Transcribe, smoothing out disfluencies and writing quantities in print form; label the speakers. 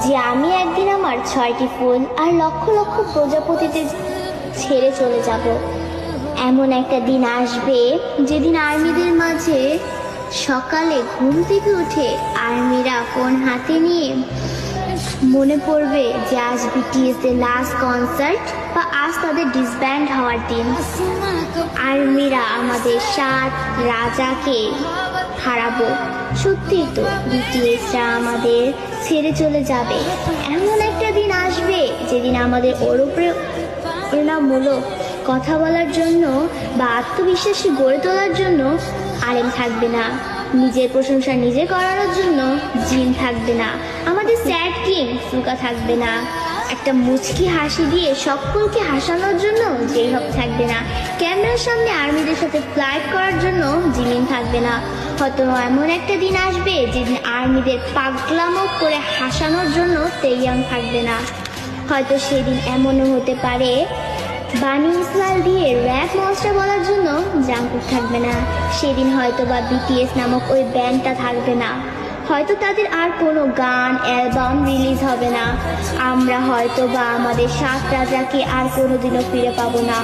Speaker 1: যে আমি একদিন আমার 6টি ফুল আর লক্ষ লক্ষ প্রজাপতিতে ছেড়ে চলে যাব। এমন একটা দিন আসবে যেদিন আর্মিদের মাঝে সকালে ঘুম থেকে উঠে আর্মিরা ফোন হাতে নিয়ে মনে পড়বে যে আজ বিটিএস এর লাস্ট কনসার্ট বা আজ তাদের ডিসব্যান্ড হওয়ার দিন। আর্মিরা আমাদের 7 রাজাকে হারাবো। সত্যি তো, বিটিএসরা আমাদের ছেড়ে চলে যাবে। এমন একটা দিন আসবে যেদিন আমাদের অনুপ্রেরণামূলক কথা বলার জন্য বা আত্মবিশ্বাসী গড়ে তোলার জন্য আলেম থাকবে না, নিজের প্রশংসা নিজে করানোর জন্য জিন থাকবে না, আমাদের স্যাড কিং ফুকা থাকবে না, একটা মুচকি হাসি দিয়ে সকলকে হাসানোর জন্য যেভাবে থাকবে না, ক্যামেরার সামনে আর্মিদের সাথে ফ্লাইট করার জন্য জিমিন থাকবে না। হয়তো এমন একটা দিন আসবে যেদিন আর্মিদের পাগলামো করে হাসানোর জন্য তেইয়াং থাকবে না। হয়তো সেদিন এমনও হতে পারে বানি ইসরায়েল দিয়ে র্যাপ মনস্টার বলার জন্য জাঙ্কুক থাকবে না। সেদিন হয়তো বা বিটিএস নামক ওই ব্যান্ডটা থাকবে না। হয়তো তাদের আর কোনো গান অ্যালবাম রিলিজ হবে না। আমরা হয়তো বা আমাদের 7 রাজাকে আর কোনোদিনও ফিরে পাবো না।